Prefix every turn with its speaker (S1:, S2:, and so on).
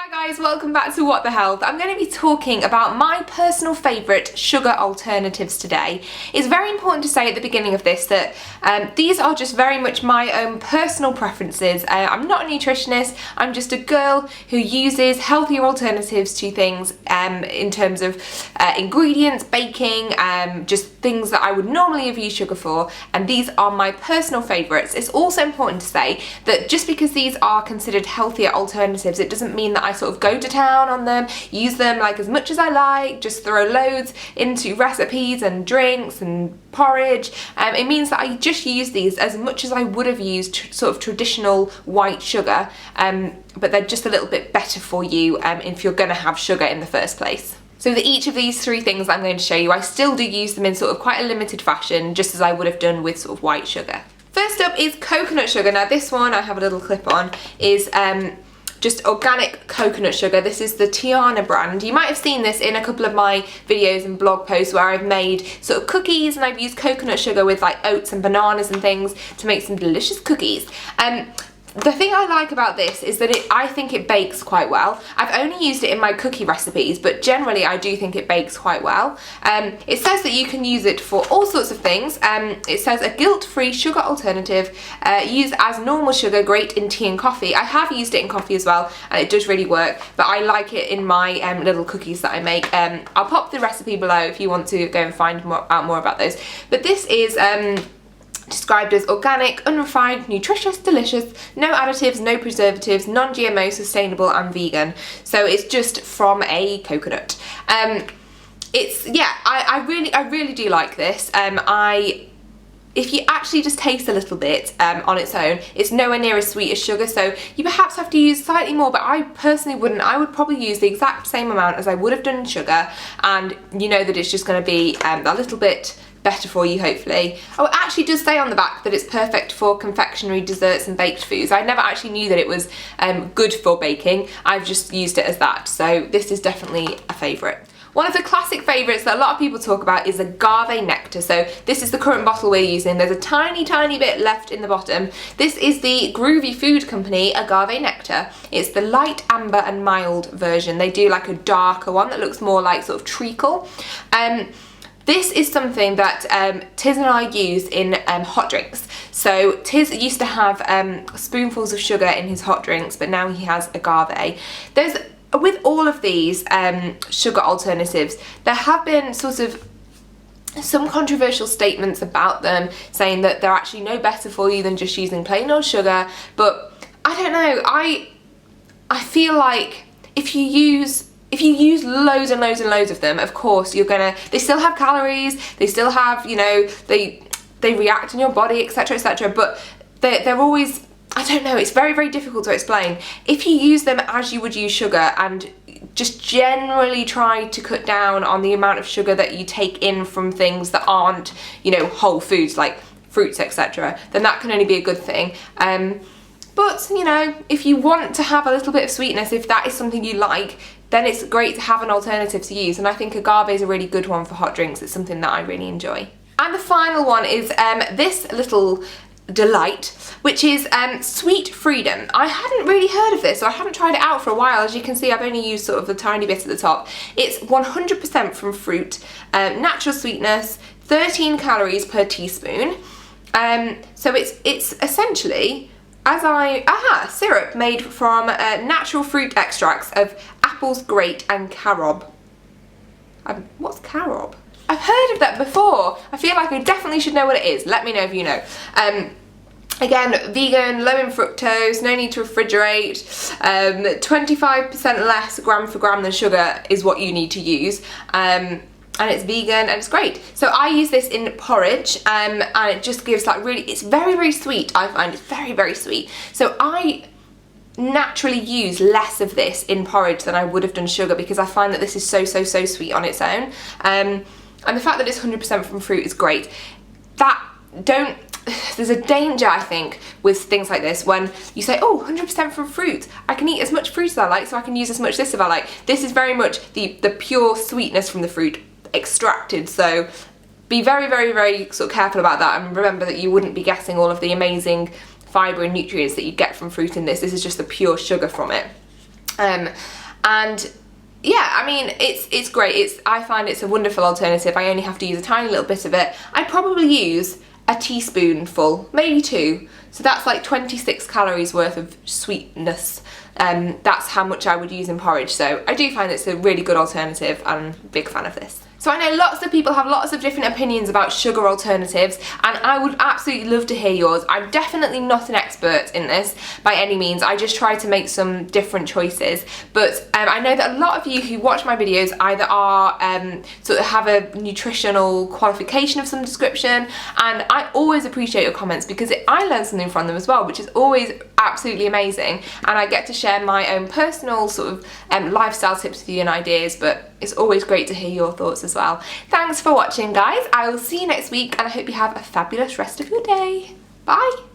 S1: Hi guys, welcome back to What the Health. I'm going to be talking about my personal favourite sugar alternatives today. It's very important to say at the beginning of this that these are just very much my own personal preferences. I'm not a nutritionist, I'm just a girl who uses healthier alternatives to things in terms of ingredients, baking, just things that I would normally have used sugar for, and these are my personal favourites. It's also important to say that just because these are considered healthier alternatives, it doesn't mean that I sort of go to town on them, use them like as much as I like, just throw loads into recipes and drinks and porridge. It means that I just use these as much as I would have used sort of traditional white sugar, but they're just a little bit better for you if you're going to have sugar in the first place. So for each of these three things I'm going to show you, I still do use them in sort of quite a limited fashion, just as I would have done with sort of white sugar. First up is coconut sugar. Now this one, I have a little clip on, is just organic coconut sugar. This is the Tiana brand. You might have seen this in a couple of my videos and blog posts where I've made sort of cookies and I've used coconut sugar with like oats and bananas and things to make some delicious cookies. The thing I like about this is that I think it bakes quite well. I've only used it in my cookie recipes, but generally I do think it bakes quite well. It says that you can use it for all sorts of things. It says a guilt-free sugar alternative, used as normal sugar, great in tea and coffee. I have used it in coffee as well, and it does really work, but I like it in my little cookies that I make. I'll pop the recipe below if you want to go and find out more about those. But this is described as organic, unrefined, nutritious, delicious, no additives, no preservatives, non-GMO, sustainable and vegan. So it's just from a coconut. It's, yeah, I really do like this. If you actually just taste a little bit on its own, it's nowhere near as sweet as sugar, so you perhaps have to use slightly more, but I personally wouldn't. I would probably use the exact same amount as I would have done in sugar, and you know that it's just going to be a little bit better for you, hopefully. Oh, it actually does say on the back that it's perfect for confectionery, desserts and baked foods. I never actually knew that it was good for baking. I've just used it as that, so this is definitely a favourite. One of the classic favourites that a lot of people talk about is Agave Nectar. So this is the current bottle we're using. There's a tiny bit left in the bottom. This is the Groovy Food Company Agave Nectar. It's the light amber and mild version. They do like a darker one that looks more like sort of treacle. This is something that Tiz and I use in hot drinks. So Tiz used to have spoonfuls of sugar in his hot drinks, but now he has agave. With all of these sugar alternatives, there have been sort of some controversial statements about them, saying that they're actually no better for you than just using plain old sugar, but I don't know, I feel like if you use loads and loads of them, of course they still have calories, they still have, you know, they react in your body, etc, but they're always, I don't know, it's very difficult to explain. If you use them as you would use sugar and just generally try to cut down on the amount of sugar that you take in from things that aren't, you know, whole foods like fruits, etc, then that can only be a good thing. But, you know, if you want to have a little bit of sweetness, if that is something you like, then it's great to have an alternative to use, and I think agave is a really good one for hot drinks. It's something that I really enjoy. And the final one is this little delight, which is Sweet Freedom. I hadn't really heard of this, so I haven't tried it out for a while. As you can see, I've only used sort of a tiny bit at the top. It's 100% from fruit, natural sweetness, 13 calories per teaspoon. So it's essentially syrup made from natural fruit extracts of apples, grate and carob. What's carob? I've heard of that before. I feel like I definitely should know what it is. Let me know if you know. Again, vegan, low in fructose, no need to refrigerate, 25% less gram for gram than sugar is what you need to use. And it's vegan and it's great. So I use this in porridge, and it just gives that really, it's very sweet. I find it's very sweet. So I naturally use less of this in porridge than I would have done sugar, because I find that this is so sweet on its own. And the fact that it's 100% from fruit is great. There's a danger, I think, with things like this when you say, oh, 100% from fruit. I can eat as much fruit as I like, so I can use as much this if I like. This is very much the pure sweetness from the fruit extracted, so be very sort of careful about that, and remember that you wouldn't be getting all of the amazing fibre and nutrients that you get from fruit in this. This is just the pure sugar from it. And yeah, I mean, it's great. I find it's a wonderful alternative. I only have to use a tiny little bit of it. I'd probably use a teaspoonful, maybe 2. So that's like 26 calories worth of sweetness. That's how much I would use in porridge. So I do find it's a really good alternative. I'm a big fan of this. So I know lots of people have lots of different opinions about sugar alternatives, and I would absolutely love to hear yours. I'm definitely not an expert in this by any means. I just try to make some different choices, but I know that a lot of you who watch my videos either are sort of have a nutritional qualification of some description, and I always appreciate your comments because I learn something from them as well, which is always absolutely amazing, and I get to share my own personal sort of lifestyle tips with you and ideas, but it's always great to hear your thoughts as well. Thanks for watching, guys. I will see you next week, and I hope you have a fabulous rest of your day. Bye.